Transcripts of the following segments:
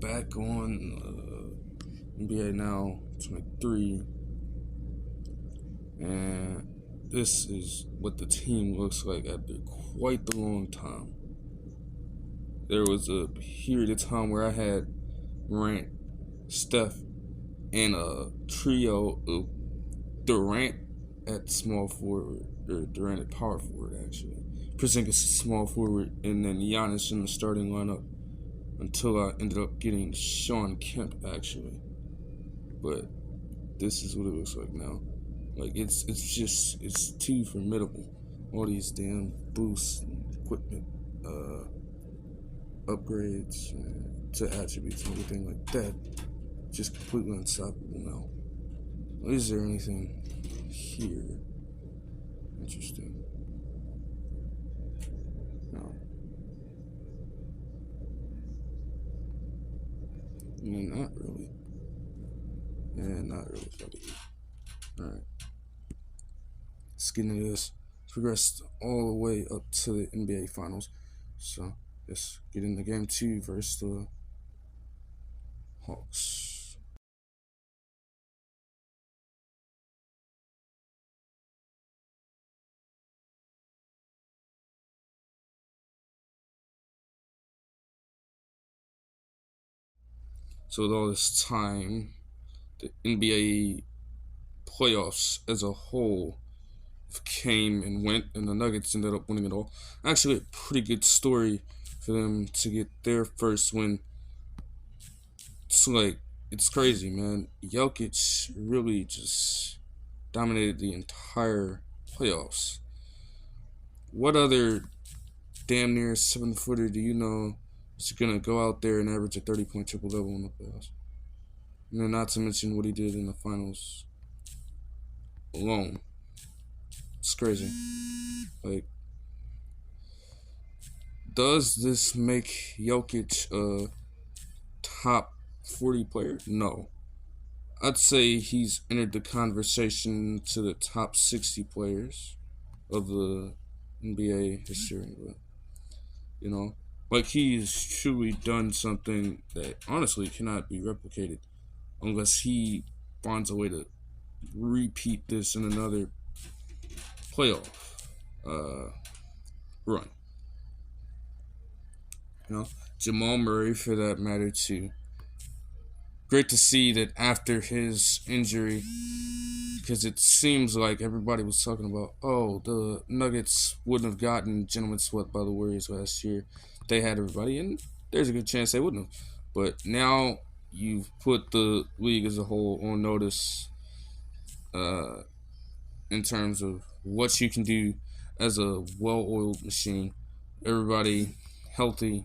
back on NBA Now 23, and this is what the team looks like after quite the long time. There was a period of time where I had Morant, Steph, and a trio of Durant at small forward, or Durant at power forward actually. Porzingis at small forward, and then Giannis in the starting lineup until I ended up getting Shawn Kemp actually. But this is what it looks like now. Like it's too formidable. All these damn boosts and equipment, upgrades to attributes and everything like that. Just completely unstoppable now. Is there anything here interesting? No. Not really. Not really, buddy. Alright. Let's get into this. Progressed all the way up to the NBA Finals. So, let's get into game 2 versus the Hawks. So with all this time, the NBA playoffs as a whole came and went, and the Nuggets ended up winning it all. Actually, a pretty good story for them to get their first win. It's crazy, man. Jokic really just dominated the entire playoffs. What other damn near 7-footer do you know is gonna go out there and average a 30-point triple-double in the playoffs? And then not to mention what he did in the finals alone. It's crazy. Like, does this make Jokic a top 40 player? No. I'd say he's entered the conversation to the top 60 players of the NBA history. But, like, he's truly done something that honestly cannot be replicated unless he finds a way to repeat this in another playoff run. Jamal Murray, for that matter, too. Great to see that after his injury, because it seems like everybody was talking about, the Nuggets wouldn't have gotten gentlemen swept by the Warriors last year. They had everybody, and there's a good chance they wouldn't have. But now you've put the league as a whole on notice in terms of what you can do as a well-oiled machine. Everybody healthy,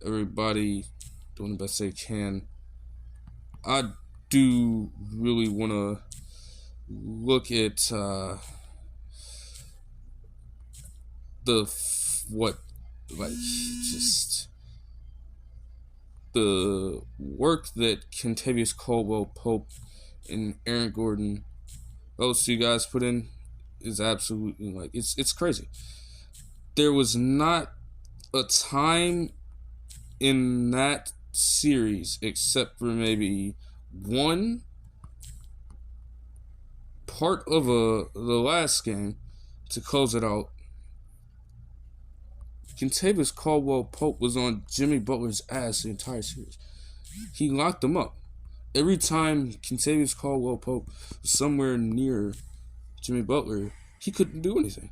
everybody doing the best they can. I do really want to look at the work that Kentavious Caldwell-Pope and Aaron Gordon, those two guys put in, is absolutely it's crazy. There was not a time in that series except for maybe one part of the last game to close it out. Kentavious Caldwell-Pope was on Jimmy Butler's ass the entire series. He locked him up. Every time Kentavious Caldwell-Pope was somewhere near Jimmy Butler, he couldn't do anything.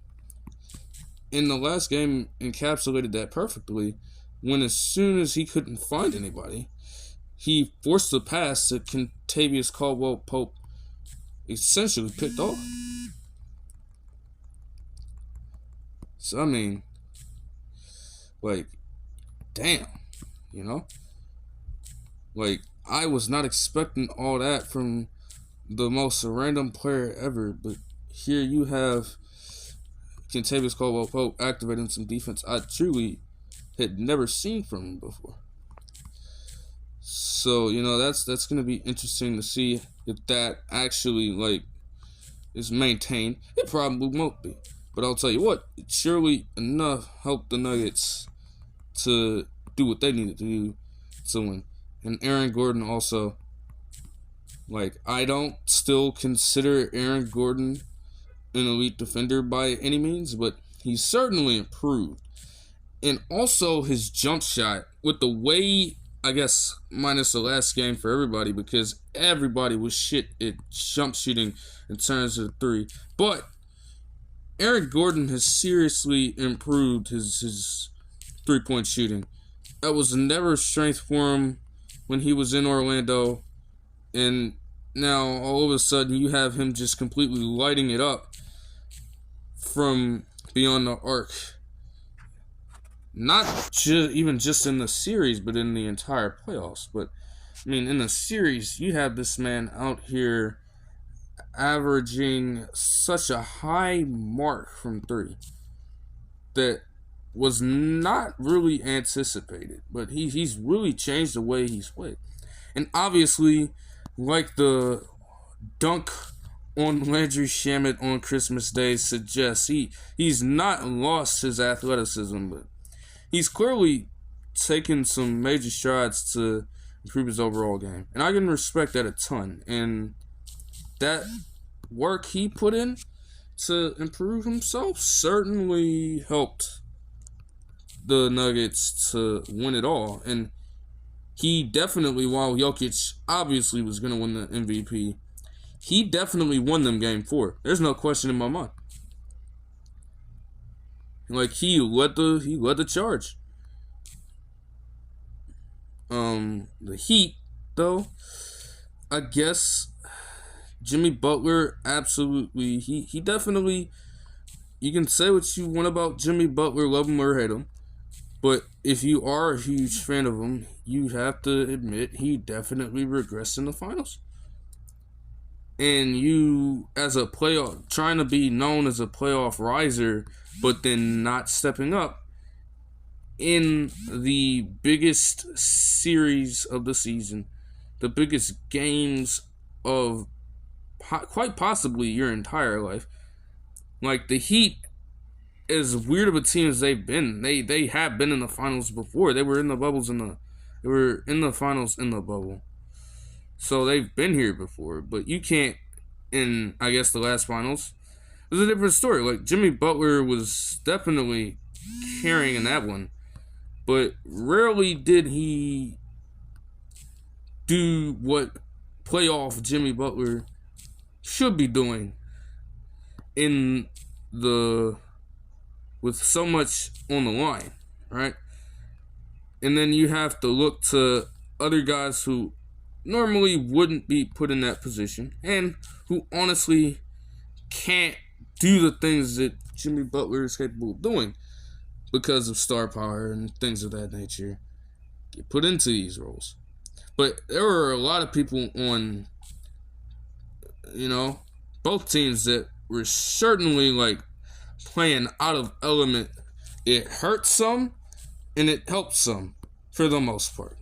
In the last game, encapsulated that perfectly, when as soon as he couldn't find anybody, he forced the pass that Kentavious Caldwell-Pope essentially picked off. So, I mean, damn, I was not expecting all that from the most random player ever, but here you have Kentavious Caldwell-Pope activating some defense I truly had never seen from him before. So, that's going to be interesting to see if that actually, is maintained. It probably won't be. But I'll tell you what, it surely enough helped the Nuggets to do what they needed to do to win. And Aaron Gordon also, like, I don't still consider Aaron Gordon an elite defender by any means, but he's certainly improved. And also his jump shot, with the way, I guess, minus the last game for everybody, because everybody was shit at jump shooting in terms of three. But Aaron Gordon has seriously improved his three-point shooting. That was never a strength for him when he was in Orlando. And now, all of a sudden, you have him just completely lighting it up from beyond the arc. Not even just in the series, but in the entire playoffs. But, I mean, in the series, you have this man out here averaging such a high mark from three that was not really anticipated. But he's really changed the way he's played. And obviously, like the dunk on Landry Shamet on Christmas Day suggests, he's not lost his athleticism, but he's clearly taken some major strides to improve his overall game. And I can respect that a ton. And that work he put in to improve himself certainly helped the Nuggets to win it all. And he definitely, while Jokic obviously was going to win the MVP, he definitely won them game 4. There's no question in my mind. Like, he led the charge. The Heat, though, I guess Jimmy Butler, absolutely, he definitely, you can say what you want about Jimmy Butler, love him or hate him, but if you are a huge fan of him, you have to admit he definitely regressed in the finals. And you, as a playoff, trying to be known as a playoff riser, but then not stepping up in the biggest series of the season, the biggest games of quite possibly your entire life. Like, the Heat, as weird of a team as they've been, they have been in the finals before. They were in the bubbles they were in the finals in the bubble. So they've been here before, but you can't, in, I guess, the last finals, it was a different story. Like, Jimmy Butler was definitely carrying in that one, but rarely did he do what playoff Jimmy Butler should be doing with so much on the line, right? And then you have to look to other guys who normally wouldn't be put in that position and who honestly can't do the things that Jimmy Butler is capable of doing because of star power and things of that nature, get put into these roles. But there were a lot of people on, both teams that were certainly, like, playing out of element. It hurt some and it helped some for the most part.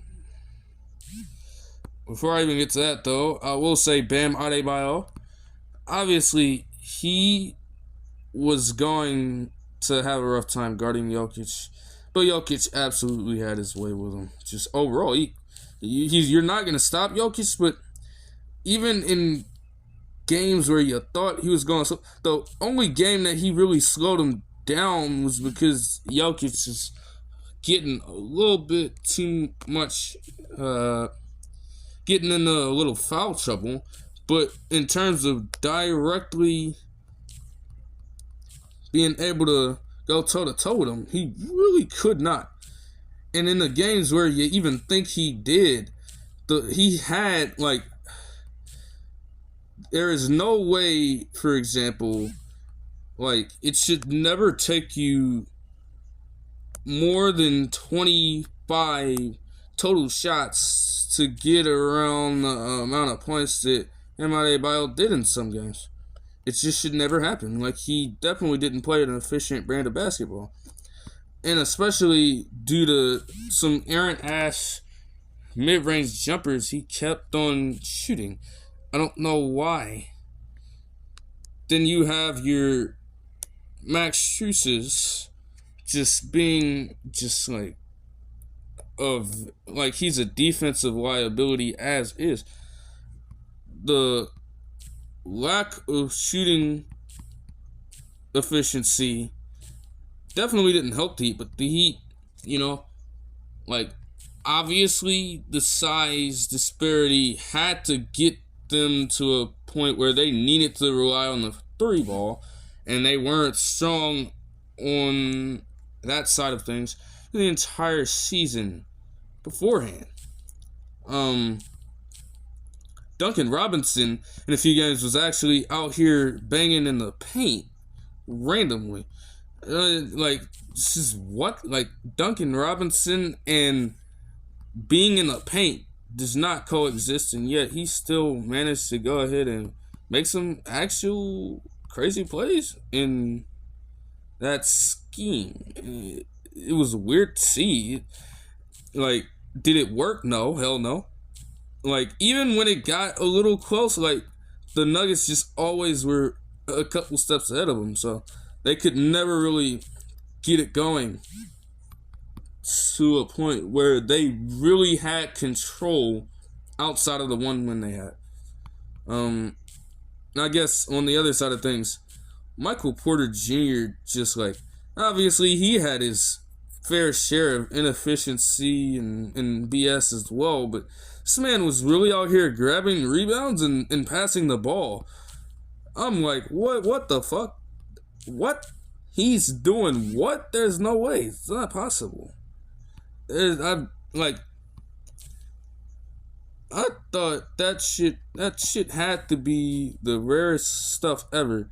Before I even get to that, though, I will say Bam Adebayo, obviously, he was going to have a rough time guarding Jokic, but Jokic absolutely had his way with him. Just overall, you're not going to stop Jokic, but even in games where you thought he was going to, the only game that he really slowed him down was because Jokic is getting a little bit too much, getting into a little foul trouble. But in terms of directly being able to go toe-to-toe with him, he really could not. And in the games where you even think he did, he had, like, there is no way, for example, like, it should never take you more than 25 total shots to get around the amount of points that Adebayo did in some games. It just should never happen. Like, he definitely didn't play an efficient brand of basketball. And especially due to some errant ass mid-range jumpers he kept on shooting. I don't know why. Then you have your Max Struses just being just like of, like, he's a defensive liability as is. The lack of shooting efficiency definitely didn't help the Heat, but the Heat, like, obviously the size disparity had to get them to a point where they needed to rely on the three ball, and they weren't strong on that side of things the entire season beforehand. Duncan Robinson in a few games was actually out here banging in the paint randomly. This is what? Like, Duncan Robinson and being in the paint does not coexist, and yet he still managed to go ahead and make some actual crazy plays in that scheme. It was weird to see. Like, did it work? No, hell no. Like, even when it got a little close, like, the Nuggets just always were a couple steps ahead of them, so they could never really get it going to a point where they really had control outside of the one win they had. I guess on the other side of things, Michael Porter Jr. just, like, obviously he had his fair share of inefficiency and BS as well, but this man was really out here grabbing rebounds and passing the ball. I'm like, what the fuck? What? He's doing what? There's no way. It's not possible. I thought that shit had to be the rarest stuff ever.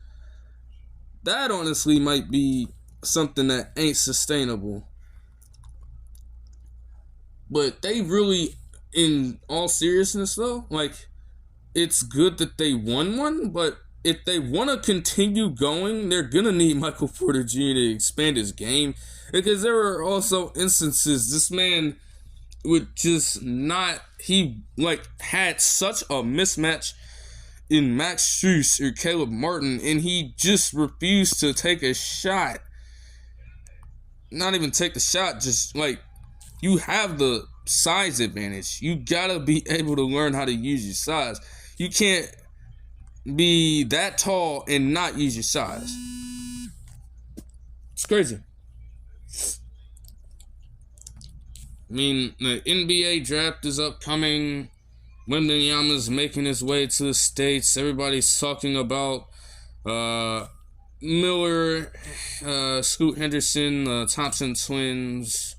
That honestly might be something that ain't sustainable. But they really, in all seriousness though, like, it's good that they won one, but if they want to continue going, they're going to need Michael Porter Jr. to expand his game. Because there were also instances this man would just not, he, like, had such a mismatch in Max Strus or Caleb Martin, and he just refused to take a shot. Not even take the shot, just, like, you have the size advantage. You gotta be able to learn how to use your size. You can't be that tall and not use your size. It's crazy. I mean, the NBA draft is upcoming. Wembanyama's making his way to the States. Everybody's talking about Miller, Scoot Henderson, the Thompson twins,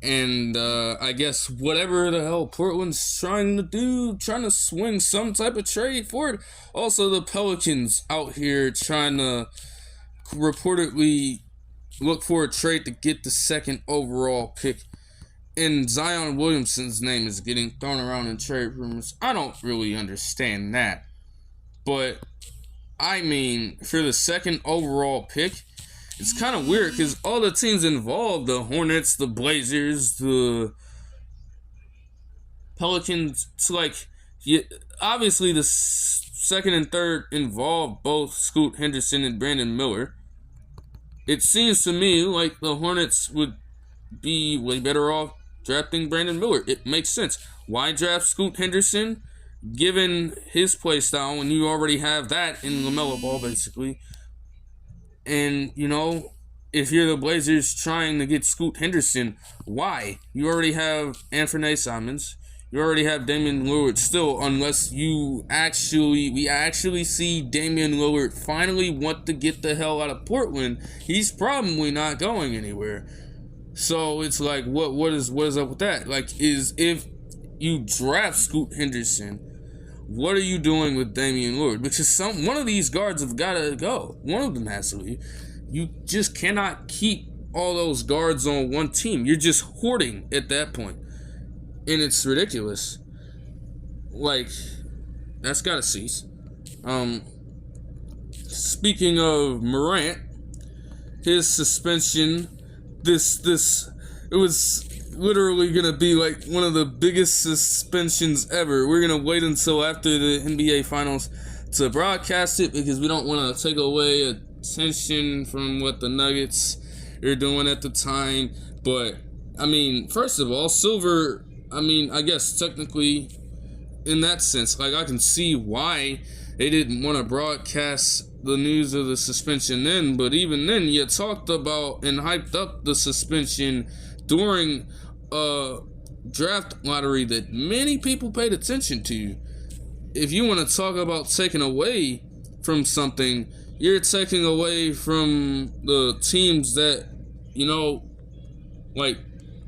and I guess whatever the hell Portland's trying to do, trying to swing some type of trade for it. Also, the Pelicans out here trying to reportedly look for a trade to get the second overall pick. And Zion Williamson's name is getting thrown around in trade rumors. I don't really understand that. But, I mean, for the second overall pick, it's kind of weird because all the teams involved, the Hornets, the Blazers, the Pelicans, it's like, obviously the second and third involved both Scoot Henderson and Brandon Miller. It seems to me like the Hornets would be way better off drafting Brandon Miller. It makes sense. Why draft Scoot Henderson, given his play style, when you already have that in LaMelo Ball, basically? And, if you're the Blazers trying to get Scoot Henderson, why? You already have Anthony Simons. You already have Damian Lillard still, unless we actually see Damian Lillard finally want to get the hell out of Portland. He's probably not going anywhere. So it's like, what is up with that? Like, if you draft Scoot Henderson, what are you doing with Damian Lillard? Because one of these guards have got to go. One of them has to leave. You just cannot keep all those guards on one team. You're just hoarding at that point. And it's ridiculous. Like, that's got to cease. Speaking of Morant, his suspension, it was literally going to be like one of the biggest suspensions ever. We're going to wait until after the NBA Finals to broadcast it because we don't want to take away attention from what the Nuggets are doing at the time. But I mean, first of all, Silver, I mean, I guess technically, in that sense, like, I can see why they didn't want to broadcast the news of the suspension then, but even then, you talked about and hyped up the suspension during a draft lottery that many people paid attention to. If you want to talk about taking away from something, you're taking away from the teams that, you know, like,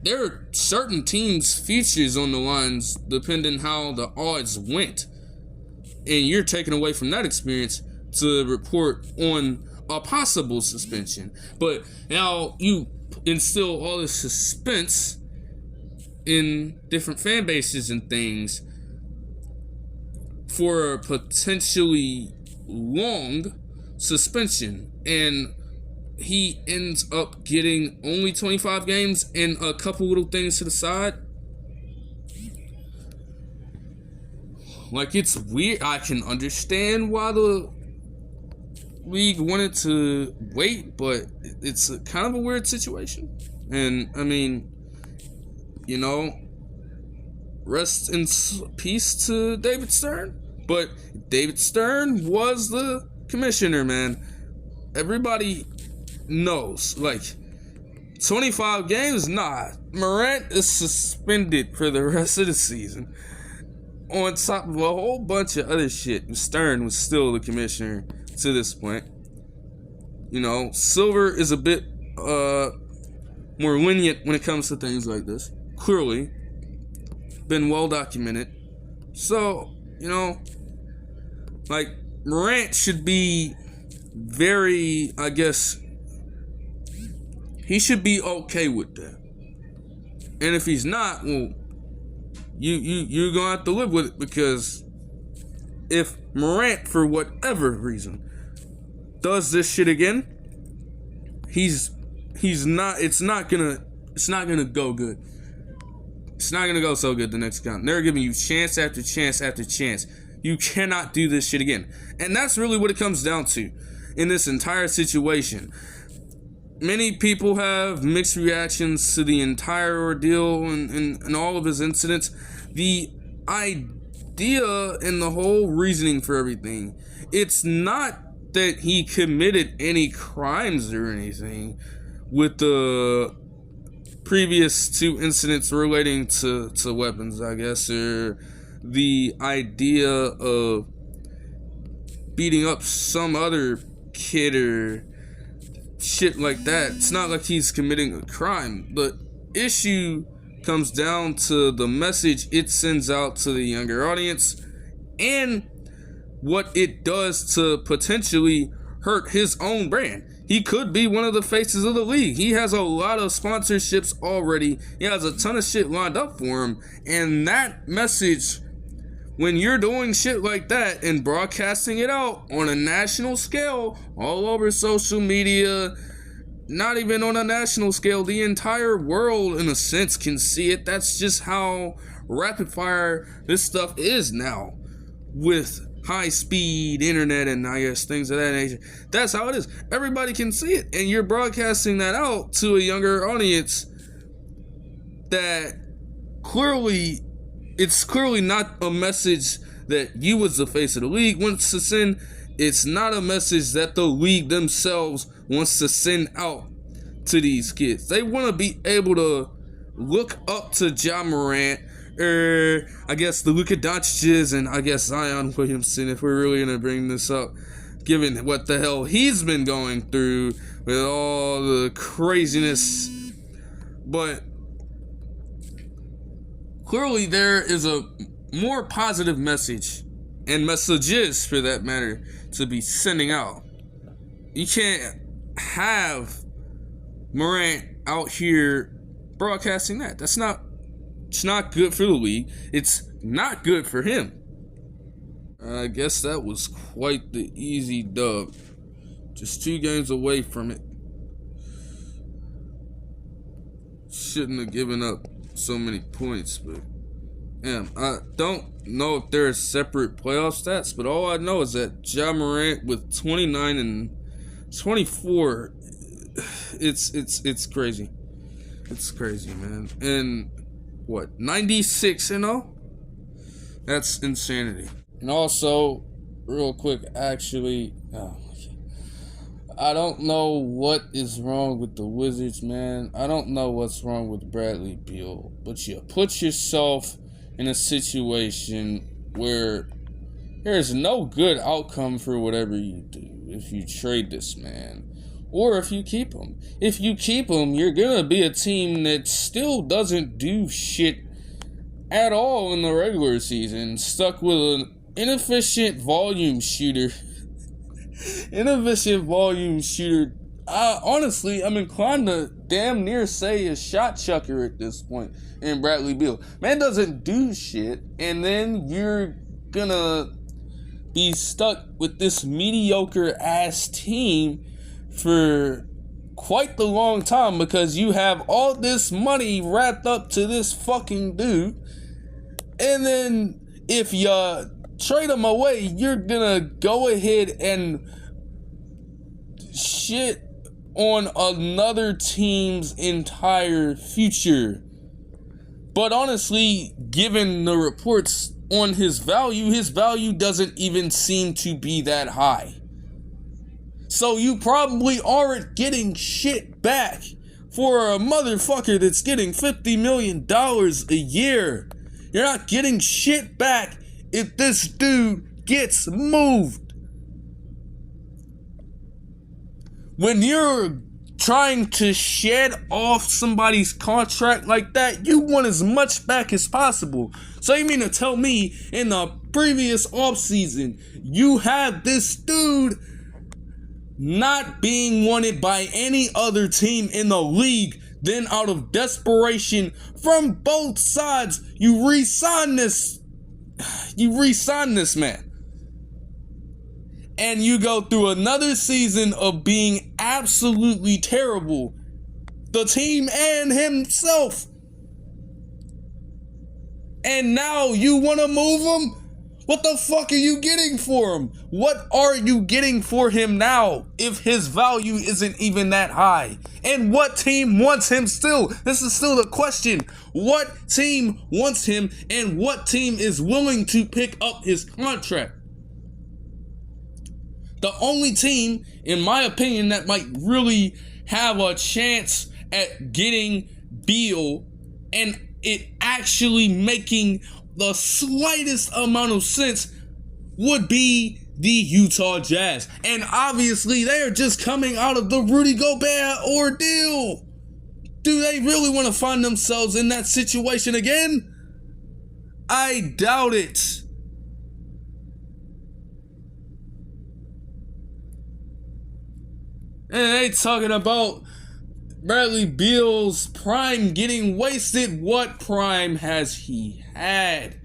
there are certain teams' futures on the lines depending how the odds went. And you're taking away from that experience to report on a possible suspension. But now you instill all this suspense in different fan bases and things for a potentially long suspension. And he ends up getting only 25 games and a couple little things to the side. Like, it's weird. I can understand why the league wanted to wait, but it's kind of a weird situation. And, I mean, you know, rest in peace to David Stern. But David Stern was the commissioner, man. Everybody knows. Like, 25 games? Nah. Morant is suspended for the rest of the season. On top of a whole bunch of other shit. Stern was still the commissioner to this point. You know, Silver is a bit more lenient when it comes to things like this. Clearly. Been well documented. So, you know, like, Morant should be very, I guess, he should be okay with that. And if he's not, well, you're gonna have to live with it, because if Morant, for whatever reason, does this shit again, he's not. It's not gonna go good. It's not gonna go so good the next count. They're giving you chance after chance after chance. You cannot do this shit again, and that's really what it comes down to in this entire situation. Many people have mixed reactions to the entire ordeal and all of his incidents. The idea and the whole reasoning for everything, it's not that he committed any crimes or anything with the previous two incidents relating to weapons, I guess, or the idea of beating up some other kid or shit like that. It's not like he's committing a crime. The issue comes down to the message it sends out to the younger audience and what it does to potentially hurt his own brand. He could be one of the faces of the league. He has a lot of sponsorships already. He has a ton of shit lined up for him. And that message, when you're doing shit like that and broadcasting it out on a national scale, all over social media, not even on a national scale, the entire world, in a sense, can see it. That's just how rapid fire this stuff is now, with high-speed internet and, I guess, things of that nature. That's how it is. Everybody can see it, and you're broadcasting that out to a younger audience that clearly, it's clearly not a message that you as the face of the league wants to send. It's not a message that the league themselves wants to send out to these kids. They want to be able to look up to Ja Morant, or I guess the Luka Doncic's, and I guess Zion Williamson, if we're really going to bring this up, given what the hell he's been going through with all the craziness. But clearly there is a more positive message, and messages for that matter, to be sending out. You can't have Morant out here broadcasting that. It's not good for the league. It's not good for him. I guess that was quite the easy dub. Just 2 games away from it. Shouldn't have given up so many points, but I don't know if there are separate playoff stats, but all I know is that Ja Morant with 29 and 24, it's crazy. It's crazy, man. And what, 96-0? That's insanity. And also, real quick, actually, I don't know what is wrong with the Wizards, man. I don't know what's wrong with Bradley Beal, but you put yourself in a situation where there's no good outcome for whatever you do if you trade this man. Or if you keep him. If you keep him, you're going to be a team that still doesn't do shit at all in the regular season. Stuck with an inefficient volume shooter. Honestly, I'm inclined to damn near say a shot chucker at this point in Bradley Beal. Man doesn't do shit, and then you're going to be stuck with this mediocre ass team for quite the long time because you have all this money wrapped up to this fucking dude, and then if you trade him away, you're gonna go ahead and shit on another team's entire future. But honestly, given the reports on his value doesn't even seem to be that high. So you probably aren't getting shit back for a motherfucker that's getting $50 million a year. You're not getting shit back if this dude gets moved. When you're trying to shed off somebody's contract like that, you want as much back as possible. So you mean to tell me in the previous offseason, you had this dude not being wanted by any other team in the league, then out of desperation from both sides, you re-sign this man. And you go through another season of being absolutely terrible, the team and himself. And now you want to move him? What the fuck are you getting for him? What are you getting for him now if his value isn't even that high? And what team wants him still? This is still the question. What team wants him and what team is willing to pick up his contract? The only team, in my opinion, that might really have a chance at getting Beal and it actually making the slightest amount of sense would be the Utah Jazz. And obviously, they're just coming out of the Rudy Gobert ordeal. Do they really want to find themselves in that situation again? I doubt it. And they talking about Bradley Beal's prime getting wasted. What prime has he had?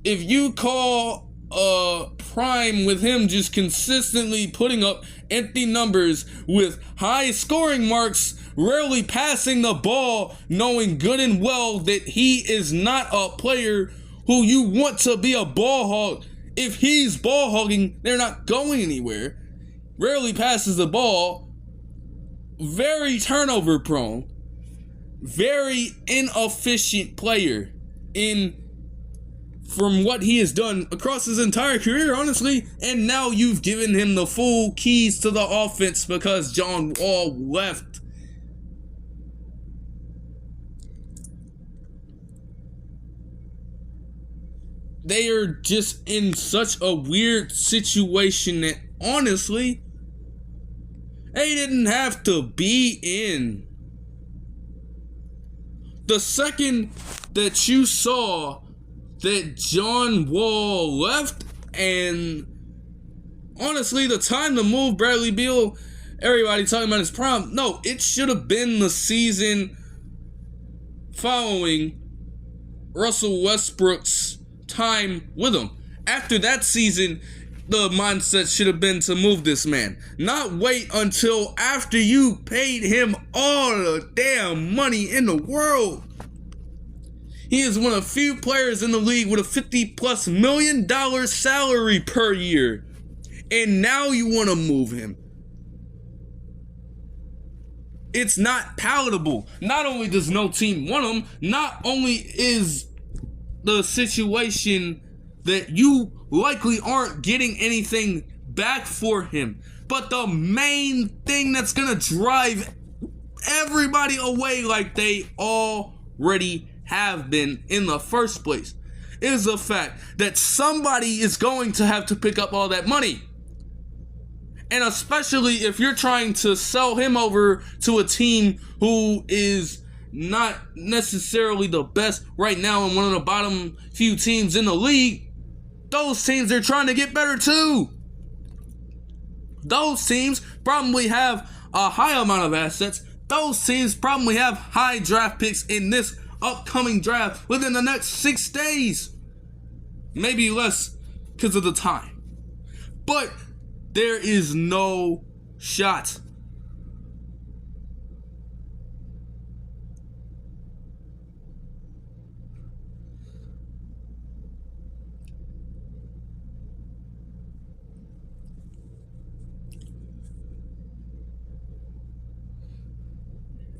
If you call a prime with him just consistently putting up empty numbers with high scoring marks, rarely passing the ball, knowing good and well that he is not a player who you want to be a ball hog. If he's ball hogging, they're not going anywhere. Rarely passes the ball. Very turnover prone. Very inefficient player from what he has done across his entire career, honestly. And now you've given him the full keys to the offense because John Wall left. They are just in such a weird situation that honestly, they didn't have to be in. The second that you saw that John Wall left, and honestly, the time to move Bradley Beal, everybody talking about his prime. No, it should have been the season following Russell Westbrook's time with him. After that season, the mindset should have been to move this man. Not wait until after you paid him all the damn money in the world. He is one of few players in the league with a $50+ million salary per year. And now you want to move him. it's not palatable. Not only does no team want him, not only is the situation that you likely aren't getting anything back for him, but the main thing that's gonna drive everybody away like they already have been in the first place is the fact that somebody is going to have to pick up all that money. And especially if you're trying to sell him over to a team who is not necessarily the best right now and one of the bottom few teams in the league, those teams are trying to get better too. Those teams probably have a high amount of assets. Those teams probably have high draft picks in this upcoming draft within the next 6 days. Maybe less because of the time. But there is no shot.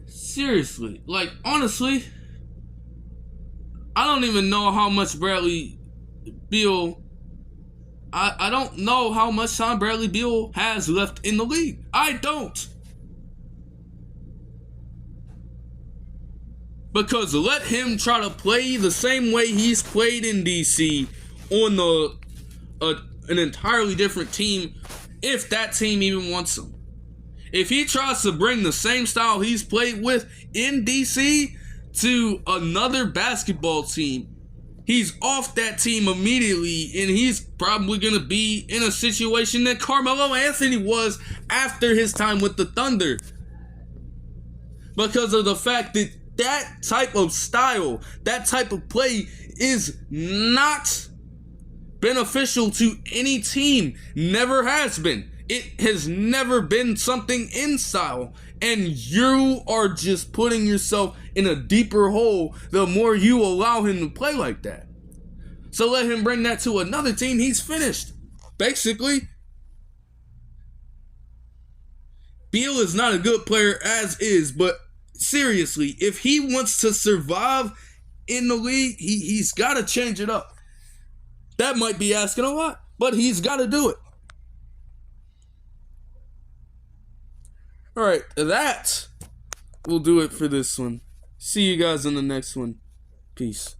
Seriously, like, honestly, I don't even know how much Bradley Beal... I don't know how much time Bradley Beal has left in the league. I don't. Because let him try to play the same way he's played in DC on an entirely different team, if that team even wants him. If he tries to bring the same style he's played with in DC to another basketball team, he's off that team immediately, and he's probably going to be in a situation that Carmelo Anthony was after his time with the Thunder. Because of the fact that that type of style, that type of play is not beneficial to any team. Never has been. It has never been something in style. And you are just putting yourself in a deeper hole the more you allow him to play like that. So let him bring that to another team, he's finished. Basically, Beal is not a good player as is, but seriously, if he wants to survive in the league, he's got to change it up. That might be asking a lot, but he's got to do it. Alright, that will do it for this one. See you guys in the next one. Peace.